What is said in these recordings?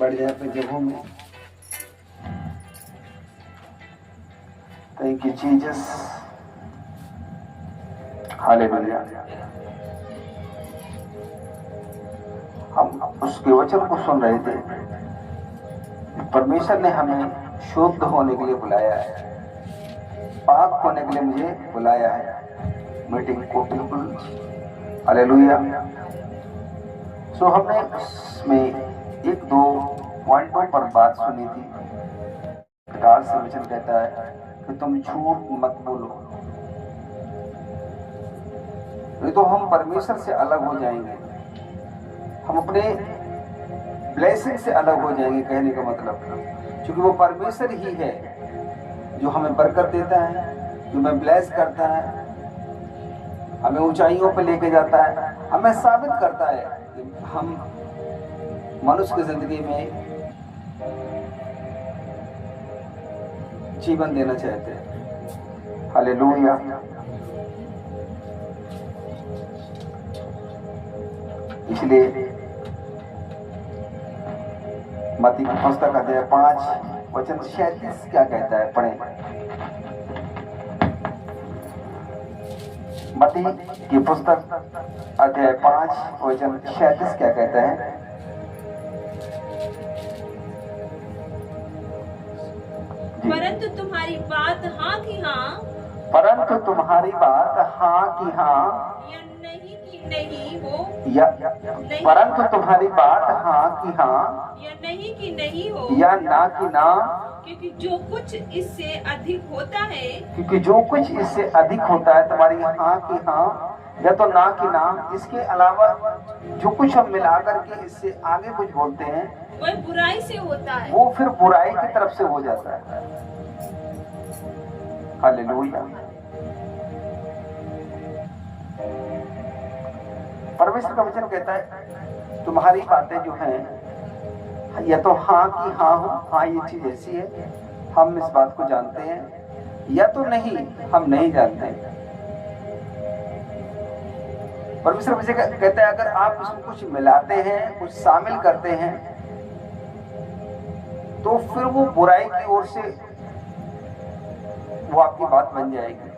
बढ़ जाए अपनी जगहों में। Thank you Jesus, hallelujah. हम उसके वचन को सुन रहे थे। परमेश्वर ने हमें शुद्ध होने के लिए बुलाया है, पाक होने के लिए मुझे बुलाया है मीटिंग को, बिल्कुल हालेलुया। सो हमने उसमें एक दो पॉइंटों पर बात सुनी थी। प्रकार से वचन कहता है कि तुम झूठ मत बोलो, नहीं तो हम परमेश्वर से अलग हो जाएंगे, हम अपने ब्लेसिंग से अलग हो जाएंगे। कहने का मतलब, क्योंकि वो परमेश्वर ही है जो हमें बरकत देता है, जो हमें ब्लेस करता है, हमें ऊंचाइयों पर लेके जाता है, हमें साबित करता है कि हम मनुष्य की जिंदगी में जीवन देना चाहते हैं। हालेलुया। इसलिए मत्ती की पुस्तक अध्याय 5 वचन 36 क्या कहता है, पढ़ें। मत्ती की पुस्तक अध्याय 5 वचन 36 क्या कहता है? परंतु तुम्हारी बात हाँ की हाँ, परंतु तुम्हारी बात हाँ की हाँ, या नहीं की नहीं हो, या परंतु तुम्हारी बात हाँ की हाँ, या नहीं की नहीं हो, या ना की ना, क्योंकि जो कुछ इससे अधिक होता है, क्योंकि जो कुछ इससे अधिक होता है, तुम्हारी हाँ की हाँ या तो ना की ना, इसके अलावा जो कुछ हम मिला करके इससे आगे कुछ बोलते हैं, वह बुराई से होता है, वो फिर बुराई की तरफ से हो जाता है। हालेलुया। परमेश्वर का वचन कहता है तुम्हारी बातें जो हैं या तो हाँ की हाँ हो, हाँ ये चीज ऐसी है, हम इस बात को जानते हैं, या तो नहीं, हम नहीं जानते। परमेश्वर वचन कहता है अगर आप इसमें कुछ मिलाते हैं, कुछ शामिल करते हैं, तो फिर वो बुराई की ओर से वो आपकी बात बन जाएगी,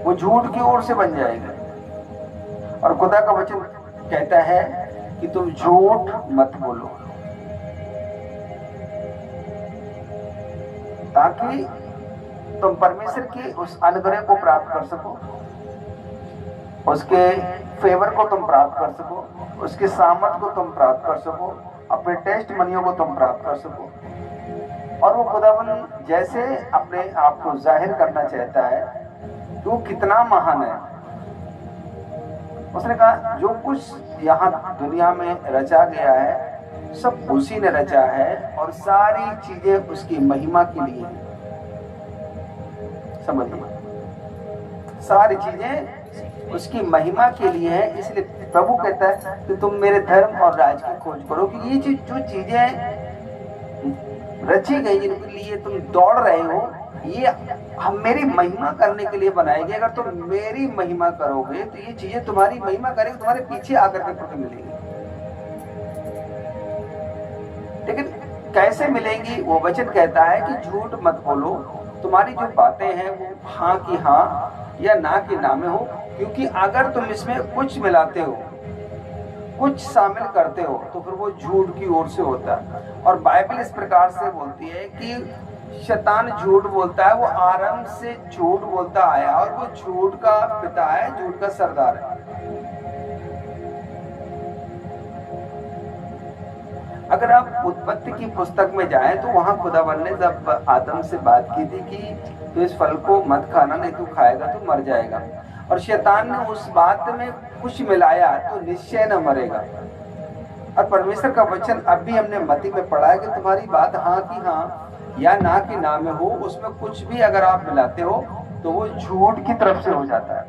वो झूठ की ओर से बन जाएगी। और खुदा का वचन कहता है कि तुम झूठ मत बोलो, ताकि तुम परमेश्वर की उस अनुग्रह को प्राप्त कर सको, उसके फेवर को तुम प्राप्त कर सको, उसके सामर्थ को तुम प्राप्त कर सको, अपने टेस्ट मनियों को तुम प्राप्त कर सको। और वो खुदावन जैसे अपने आप को जाहिर करना चाहता है कि वो कितना महान है। उसने कहा जो कुछ यहाँ दुनिया में रचा गया है सब उसी ने रचा है, और सारी चीजें उसकी महिमा के लिए हैं। समझिए, सारी चीजें उसकी महिमा के लिए है। इसलिए प्रभु कहता है कि तुम मेरे धर्म और राज की खोज करो, कि ये जो चीजें रची गई, जिनके लिए तुम दौड़ रहे हो, ये हम मेरी महिमा करने के लिए बनाई गई। अगर तुम मेरी महिमा करोगे तो ये चीजें तुम्हारी महिमा करेंगी, तुम्हारे पीछे आकर के प्रभु मिलेंगी। लेकिन कैसे मिलेंगी? वो वचन कहता है कि झूठ मत बोलो, तुम्हारी जो बातें हैं वो हाँ की हाँ या ना की ना में हो, क्योंकि अगर तुम इसमें कुछ मिलाते हो, कुछ शामिल करते हो, तो फिर वो झूठ की ओर से होता है। और बाइबल इस प्रकार से बोलती है कि शैतान झूठ बोलता है, वो आरंभ से झूठ बोलता आया और वो झूठ का पिता है, झूठ का सरदार है। अगर आप उत्पत्ति की पुस्तक में जाएं तो वहां खुदावन ने जब आदम से बात की थी कि तो इस फल को मत खाना, नहीं तो खाएगा तो मर जाएगा, और शैतान ने उस बात में कुछ मिलाया तो निश्चय न मरेगा। और परमेश्वर का वचन अब भी हमने मत्ती में पढ़ा है कि तुम्हारी बात हाँ की हाँ या ना की ना में हो, उसमें कुछ भी अगर आप मिलाते हो तो वो झूठ की तरफ से हो जाता है।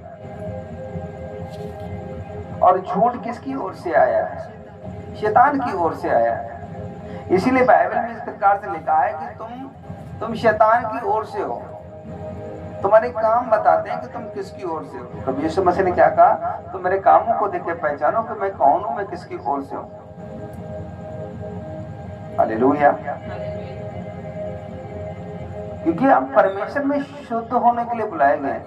और झूठ किसकी ओर से आया है? शैतान की ओर से आया है। इसीलिए बाइबल में इस प्रकार से लिखा है कि तुम शैतान की ओर से हो। तुम्हारे काम बताते हैं कि तुम किसकी ओर से हो। प्रभु यीशु मसीह ने क्या कहा? तुम मेरे कामों को देख के पहचानो कि मैं कौन हूं, मैं किसकी ओर से हूं। हालेलुया। क्योंकि हम परमेश्वर में शुद्ध होने के लिए बुलाए गए,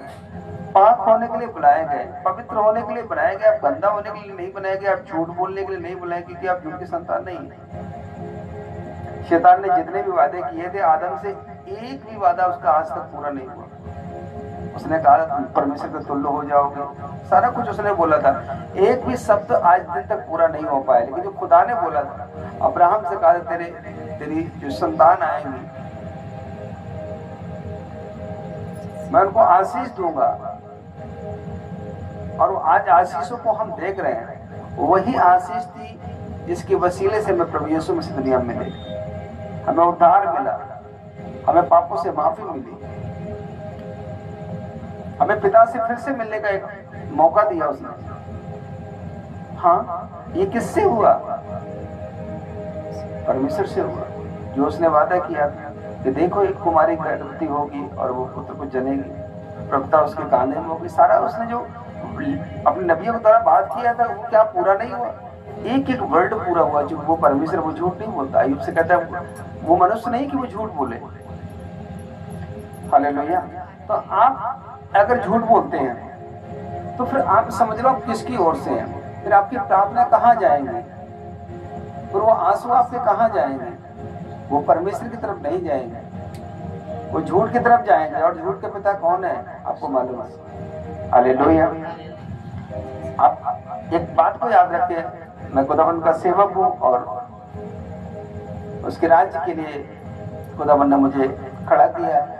पाक होने के लिए बुलाए गए, पवित्र होने के लिए बनाए गए। आप गंदा होने के लिए नहीं बनाए गए, आप झूठ बोलने के लिए नहीं बुलाए, क्योंकि आप झूठ की संतान नहीं है। शैतान ने जितने भी वादे किए थे आदम से, एक भी वादा उसका आज तक पूरा नहीं हुआ। उसने कहा तुम परमेश्वर के तुल्य हो जाओगे, सारा कुछ उसने बोला था, एक भी शब्द आज दिन तक पूरा नहीं हो पाया। लेकिन जो खुदा ने बोला था, अब्राहम से कहा था तेरी जो संतान आएंगी मैं उनको आशीष दूंगा, और आज आशीषों को हम देख रहे हैं। वही आशीष थी जिसके वसीले से हमें प्रभु यीशु मसीह दुनिया में मिले, हमें उद्धार मिला, हमें पापों से माफी मिली, हमें पिता से फिर से मिलने का एक मौका दिया उसने। हाँ, ये किससे हुआ? परमेश्वर से हुआ। जो उसने वादा किया कि देखो एक कुमारी गर्भवती होगी और वो पुत्र को जनेगी, प्रभुता उसके कांधे में होगी। सारा उसने जो अपने नबियों के द्वारा बात किया था वो क्या पूरा नहीं हुआ? एक एक वर्ड पूरा हुआ। जो वो परमेश्वर वो झूठ नहीं बोलता। अय्यूब से कहता है वो मनुष्य नहीं कि वो झूठ बोले। हालेलुया। तो आप अगर झूठ बोलते हैं तो फिर आप समझ लो आप किसकी ओर से हैं। फिर आपकी प्रार्थना कहाँ जाएंगे? फिर वो आंसू आपके कहाँ जाएंगे? वो परमेश्वर की तरफ नहीं जाएंगे, वो झूठ की तरफ जाएंगे। और झूठ के पिता कौन है आपको मालूम है। हालेलुया। आप एक बात को याद रखिए, मैं खुदावंद का सेवक हूँ और उसके राज्य के लिए खुदावंद ने मुझे खड़ा किया है।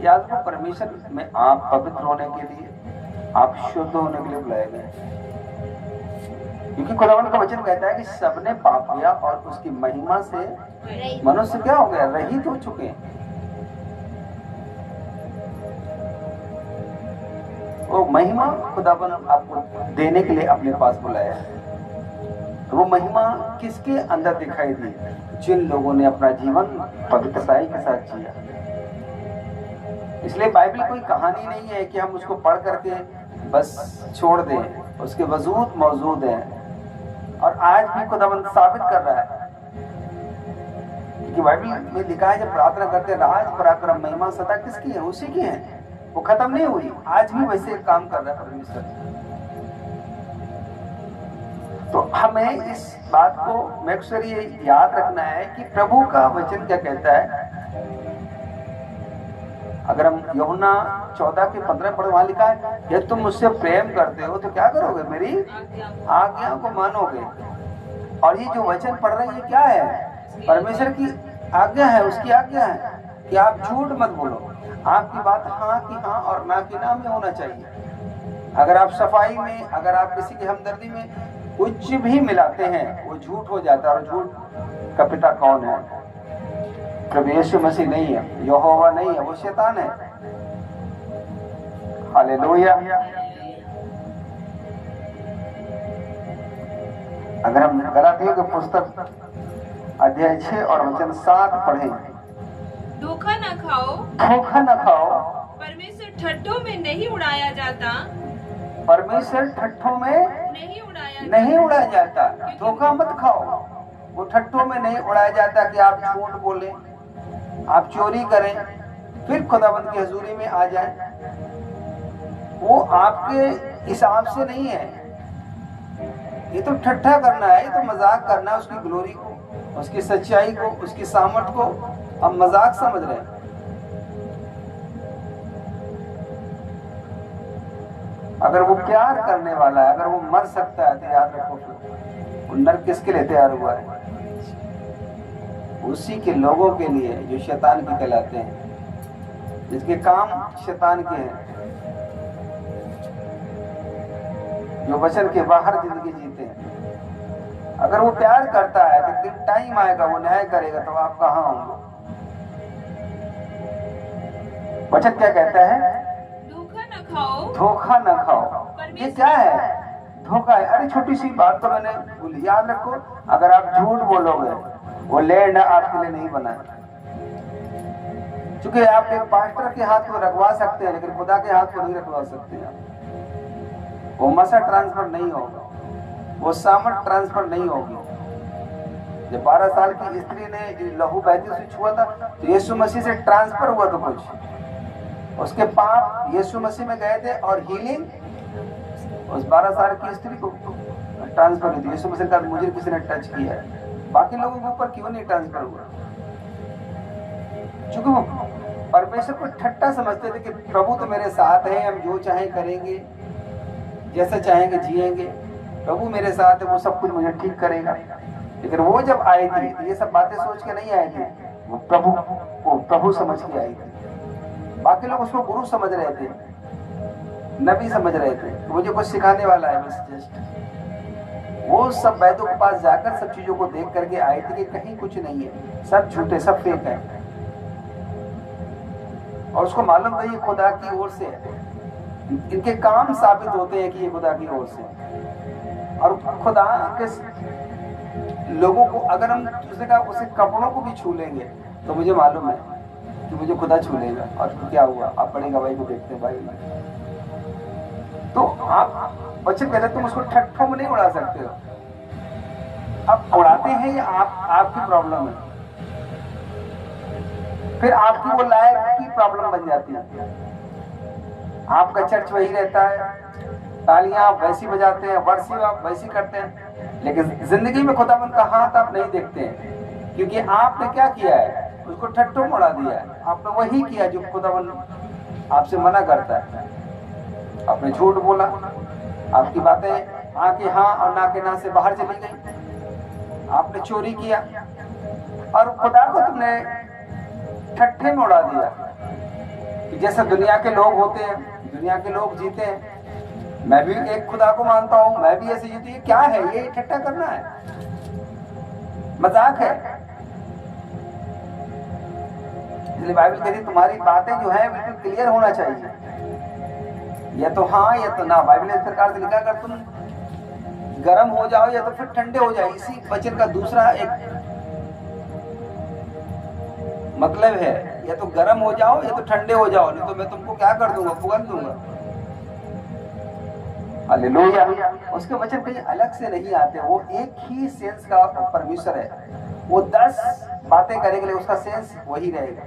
याद रखो, परमेश्वर में आप पवित्र होने के लिए, आप शुद्ध होने के लिए बुलाए गए। क्योंकि खुदावंद का वचन कहता है कि सबने पाप किया और उसकी महिमा से मनुष्य क्या हो गया? रहित हो चुके हैं। वो महिमा खुदावंद आपको देने के लिए अपने पास बुलाया है। तो वो महिमा किसके अंदर दिखाई दी? जिन लोगों ने अपना जीवन पवित्रताई के साथ जिया। इसलिए बाइबल कोई कहानी नहीं है कि हम उसको पढ़ करके बस छोड़ दें। उसके वजूद मौजूद हैं और आज भी खुदावंद साबित कर रहा है कि बाइबल में लिखा है जब प्रार्थना करते राज पराक्रम महिमा सदा किसकी है? उसी की है। वो खत्म नहीं हुई, आज भी वैसे काम कर रहा है परमेश्वर। तो हमें इस बात को अक्सर ये याद रखना है कि प्रभु का वचन क्या कहता है। अगर हम यूहन्ना 14:15 पढ़, वहां लिखा है यदि तुम मुझसे प्रेम करते हो तो क्या करोगे? मेरी आज्ञा को मानोगे। और ये जो वचन पढ़ रहे हैं ये क्या है? परमेश्वर की आज्ञा है, उसकी आज्ञा है कि आप झूठ मत बोलो। आपकी बात हाँ की हाँ और ना की ना में होना चाहिए। अगर आप सफाई में, अगर आप किसी की हमदर्दी में कुछ भी मिलाते हैं वो झूठ हो जाता है। और झूठ का पिता कौन है? प्रभु यीशु मसीह नहीं है, यहोवा नहीं है, वो शैतान है। हालेलुया। अगर हम गलातियों की पुस्तक अध्याय 6 और वचन 7 पढ़ें, धोखा न खाओ, धोखा न खाओ, परमेश्वर ठट्ठों में नहीं उड़ाया जाता, परमेश्वर ठट्ठों में नहीं उड़ाया जाता। धोखा मत खाओ, वो ठट्ठों में नहीं उड़ाया जाता कि आप झूठ बोलें, आप चोरी करें, फिर खुदावंद की हजूरी में आ जाएं। वो आपके हिसाब से नहीं है। ये तो ठट्ठा करना है, ये तो मजाक करना है। उसकी ग्लोरी को, उसकी सच्चाई को, उसकी सामर्थ को हम मजाक समझ रहे हैं। अगर वो प्यार करने वाला है, अगर वो मर सकता है तो याद रखो वो नर किसके लिए तैयार हुआ है? उसी के लोगों के लिए जो शैतान के कहलाते हैं, जिसके काम शैतान के हैं, जो वचन के बाहर जिंदगी जीते हैं। अगर वो प्यार करता है तो दिन टाइम आएगा वो न्याय करेगा, तो आप कहाँ होंगे? वचन क्या कहता है? धोखा न खाओ। ये क्या है? धोखा है। अरे छोटी सी बात तो मैंने भूली, याद रखो। अगर आप झूठ बोलोगे वो लैंड आपके लिए नहीं बना है। क्योंकि आप एक पास्टर के हाथ को रखवा सकते हैं लेकिन खुदा के हाथ को नहीं रखवा सकते हैं। वो मसा ट्रांसफर नहीं होगा, वो सामर्थ ट्रांसफर नहीं होगी। जब 12 साल की स्त्री ने लहू बहती उसे छुआ था तो यीशु मसीह से ट्रांसफर हुआ था कुछ, उसके पाप यीशु मसीह में गए थे और हीलिंग उस 12 साल की स्त्री को ट्रांसफर हुई थी। यीशु मसीह का मुझे किसी ने टच किया है, बाकी लोगों के ऊपर क्यों नहीं ट्रांसफर हुआ? क्योंकि वो परमेश्वर को ठट्टा समझते थे कि प्रभु तो मेरे साथ है, हम जो चाहे करेंगे, जैसा चाहेंगे जिएंगे, प्रभु मेरे साथ है, वो सब कुछ मुझे ठीक करेगा। लेकिन वो जब आई थी तो ये सब बातें सोच के नहीं आई थी, वो प्रभु समझ के आई थी। बाकी लोग उसको गुरु समझ रहे थे, नबी समझ रहे थे, तो मुझे कुछ सिखाने वाला है बस जस्ट। वो सब वैद्यों के पास जाकर सब चीजों को देख करके आए थे कि कहीं कुछ नहीं है, सब झूठे, सब फेक है। और उसको मालूम था ये खुदा की ओर से है, इनके काम साबित होते हैं कि ये खुदा की ओर से है। और खुदा के लोगों को अगर हम उसने कहा उसे कपड़ों को भी छू लेंगे तो मुझे मालूम है कि मुझे खुदा छू लेगा। और क्या हुआ, आप बड़ी गवाही को देखते हैं भाई में। तो आप बच्चे पहले तुम उसको ठट्ठों में नहीं उड़ा सकते हो, अब उड़ाते हैं ये आपकी प्रॉब्लम है, फिर आपकी वो लायक की प्रॉब्लम बन जाती है। आपका चर्च वही रहता है, तालियां आप वैसी बजाते हैं, वर्शिप आप वैसी करते हैं, लेकिन जिंदगी में खुदावंद का हाथ आप नहीं देखते हैं, क्योंकि आपने क्या किया है, उसको ठट्ठों में उड़ा दिया है। आपने वही किया जो खुदावंद आपसे मना करता है। आपने झूठ बोला, आपकी बातें आके हाँ और ना के ना से बाहर चली गई, आपने चोरी किया और खुदा को तुमने ठट्ठे में उड़ा दिया कि जैसे दुनिया के लोग होते हैं, दुनिया के लोग जीते हैं, मैं भी एक खुदा को मानता हूं, मैं भी ऐसे जीती। ये क्या है, ये ठट्ठा करना है, मजाक है। इसलिए बाइबल कहती है तुम्हारी बातें जो है बिल्कुल क्लियर होना चाहिए, या तो हाँ या तो ना। बाइबल ने इस प्रकार से लिखा अगर तुम गर्म हो जाओ या तो फिर ठंडे हो जाओ। इसी वचन का दूसरा एक मतलब है, या तो गर्म हो जाओ या तो ठंडे हो जाओ, नहीं तो मैं तुमको क्या कर दूंगा, पुगल दूंगा। हालेलुया। उसके वचन कहीं अलग से नहीं आते, वो एक ही सेंस का परमेश्वर है। वो 10 बातें करेंगे उसका सेंस वही रहेगा,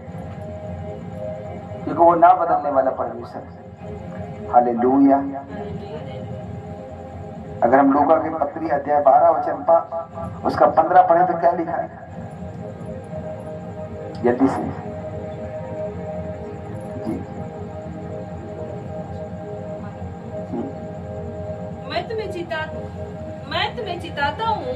क्योंकि वो ना बदलने वाला परमेश्वर है। हालेलुया। अगर हम लूका की पत्री अध्याय 12 वचन उसका 15 पढ़े तो क्या लिखा है, जल्दी से जी। मैं तुम्हें चिताता हूँ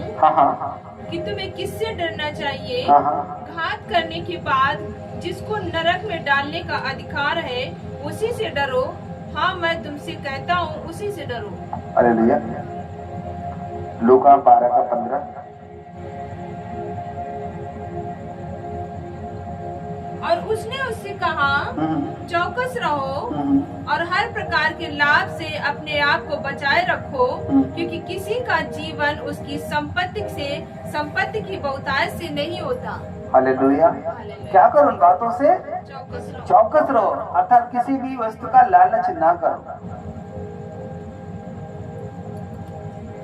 कि तुम्हें किससे डरना चाहिए। घात करने के बाद जिसको नरक में डालने का अधिकार है उसी से डरो। हाँ, मैं तुमसे कहता हूँ उसी से डरो। हालेलुया। लूका 12 का 15। और उसने उससे कहा चौकस रहो और हर प्रकार के लाभ से अपने आप को बचाए रखो, क्योंकि किसी का जीवन उसकी संपत्ति की बहुतायत से नहीं होता। हालेलुया। क्या करो, उन बातों से चौकस रहो, अर्थात किसी भी वस्तु का लालच ना करो।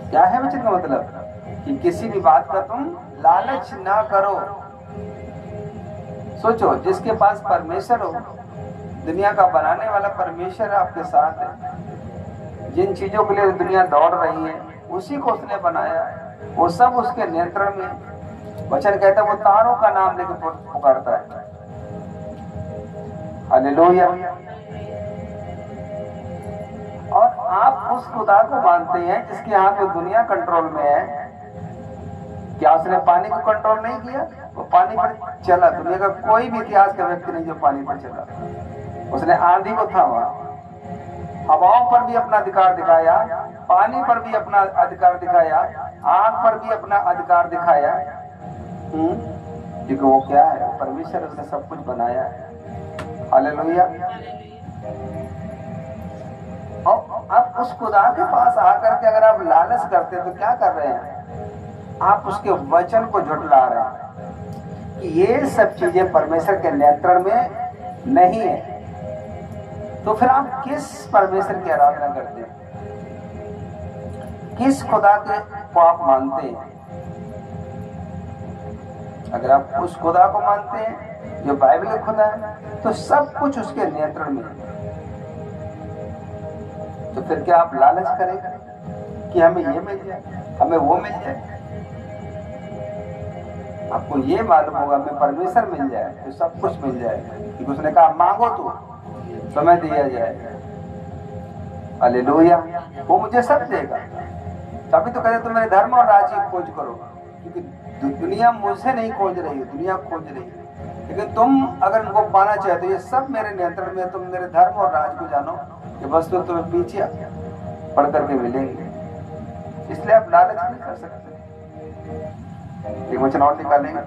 क्या है वचन का मतलब कि किसी भी बात का तुम लालच ना करो। सोचो, जिसके पास परमेश्वर हो, दुनिया का बनाने वाला परमेश्वर आपके साथ है, जिन चीजों के लिए दुनिया दौड़ रही है उसी को उसने बनाया है, वो सब उसके नियंत्रण में। वचन कहता है वो तारों का नाम लेकर पुकारता है। हालेलुया। और आप उस खुदा को मानते हैं जिसके हाथ में दुनिया कंट्रोल में है। क्या उसने पानी को कंट्रोल नहीं किया? वो पानी पर चला। दुनिया का कोई भी इतिहास का व्यक्ति नहीं जो पानी पर चला। उसने आंधी को थामा, हवाओं पर भी अपना अधिकार दिखाया, पानी पर भी अपना अधिकार दिखाया, आग पर भी अपना अधिकार दिखाया। देखो वो क्या है, परमेश्वर, उसने सब कुछ बनाया है। हालेलुया। और अब उस खुदा के पास आकर के अगर आप लालच करते हैं तो क्या कर रहे हैं? आप उसके वचन को झुठला रहे हैं कि ये सब चीजें परमेश्वर के नियंत्रण में नहीं है। तो फिर आप किस परमेश्वर की आराधना करते हैं? किस खुदा के को आप मानते हैं? अगर आप उस खुदा को मानते हैं जो बाइबल का खुदा है, तो सब कुछ उसके नियंत्रण में है। तो फिर क्या आप लालच करेंगे कि हमें ये मिल जाए, हमें वो मिल जाए? आपको ये मालूम होगा हमें परमेश्वर मिल जाए तो सब कुछ मिल जाए, क्योंकि उसने कहा मांगो तो तुम्हें दिया जाएगा। हालेलुया। वो मुझे सब देगा। तभी तो कहते तुम मेरे धर्म और राज्य की खोज करो, क्योंकि दुनिया मुझसे नहीं खोज रही है, दुनिया खोज रही है। लेकिन तुम अगर इनको पाना चाहते हो, ये सब मेरे नियंत्रण में, तुम मेरे धर्म और राज को जानो, ये बस तो तुम्हें पीछे पढ़ करके मिलेंगे। इसलिए आप लालच नहीं कर सकते। एक वचन और निकालेंगे,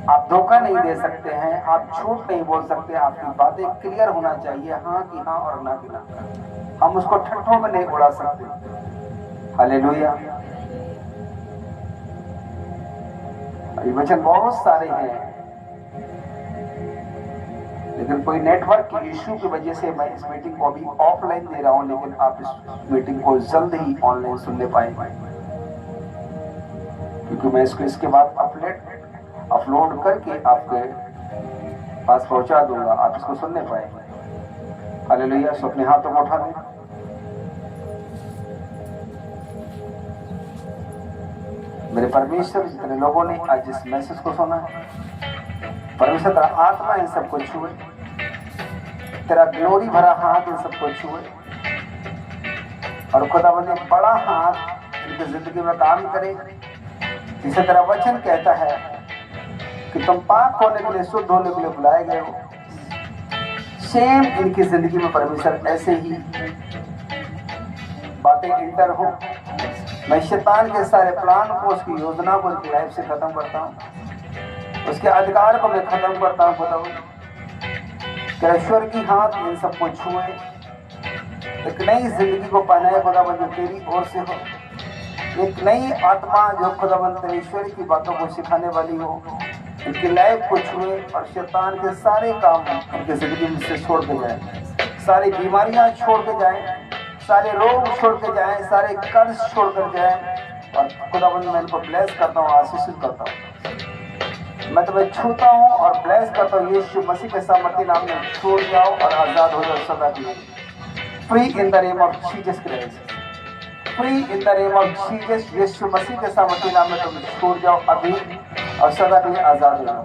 आप धोखा नहीं दे सकते हैं, आप झूठ नहीं बोल सकते, आपकी बातें क्लियर होना चाहिए, हाँ की हाँ और ना की ना। हम उसको ठट्ठों में नहीं उड़ा सकते। हालेलुया। ये वचन बहुत सारे हैं, लेकिन कोई नेटवर्क की इश्यू की वजह से मैं इस मीटिंग को अभी ऑफलाइन दे रहा हूं, लेकिन आप इस मीटिंग को जल्द ही ऑनलाइन सुनने पाएंगे, क्योंकि मैं इसको इसके बाद अपलोड करके आपके पास पहुंचा दूंगा, आप इसको सुनने पाएंगे। हालेलुया। सो अपने हाथों को उठा लें। मेरे परमेश्वर, जितने लोगों ने आज इस मैसेज को सुना है, परमेश्वर तेरा आत्मा इन सबको छुए, तेरा ग्लोरी भरा हाथ इन सबको छुए, और खुदावंद ने बड़ा हाथ इनकी जिंदगी में काम करे, जिसे तेरा वचन कहता है कि तुम पाक होने के लिए, शुद्ध होने के लिए बुलाए गए हो। सेम इनकी जिंदगी में परमेश्वर ऐसे ही बातें इंटर हो। मैं शैतान के सारे प्लान को, उसकी योजना को उनकी लाइफ से खत्म करता हूँ, उसके अधिकार को मैं खत्म करता हूँ। खुदावंद तेरा ईश्वर की हाथ इन सबको छुए, एक नई जिंदगी को पहनाए खुदावंद जो तेरी ओर से हो, एक नई आत्मा जो खुदावंद तेरे ईश्वर की बातों को सिखाने वाली हो, इनकी लाइफ को छुए, और शैतान के सारे काम उनकी जिंदगी में से छोड़ के जाए, सारी बीमारियां छोड़ के जाए, सारे रोग छोड़ के जाए, सारे कर्ज छोड़ कर जाए, और खुदावंद मैं इनको ब्लेस करता हूँ, आशीषित करता हूँ। मैं तुम्हें छूता हूँ और ब्लेस करता हूँ यीशु मसीह के सामर्थी नाम में। छोड़ जाओ और आजाद हो जाओ सदा के लिए। Free in the name of Jesus Christ, free in the name of Jesus. यीशु मसीह के सामर्थी नाम में तुम छोड़ जाओ अभी और सदा के लिए आजाद हो जाओ।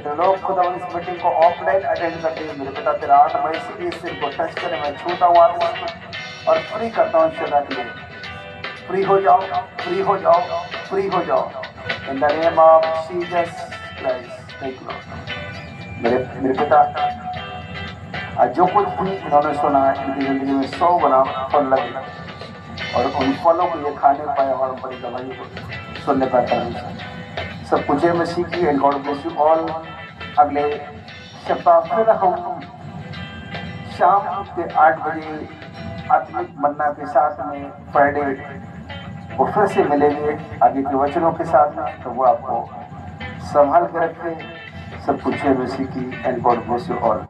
तो लोग खुदावंद इस मीटिंग को ऑफलाइन अटेंड करते हैं, मेरे पिता तेरा आत्मा इसीलिए सिर को टच करे, मैं छूता हूँ आत्मा और फ्री करता हूँ सदा के लिए। फ्री हो जाओ, फ्री हो जाओ, फ्री हो जाओ इन the name of Jesus Christ. Thank you मेरे पिता, आज जो कुछ भी इन्होंने सुना है, इनकी जिंदगी में 100 गुना फल लगे, और उन फलों को ये खाने पाए और बड़ी दवाइयों को सुनने पाए। परमेश्वर सब कुछ में सीखिए। And God bless you all. अगले सप्ताह फिर हम शाम के 8 बजे आत्मिक मन्ना के साथ में फ्राइडे वो फिर से मिलेंगे आगे के वचनों के साथ में। तो वो आपको संभाल के रखें। सब कुछ में सीखी। And God bless you all.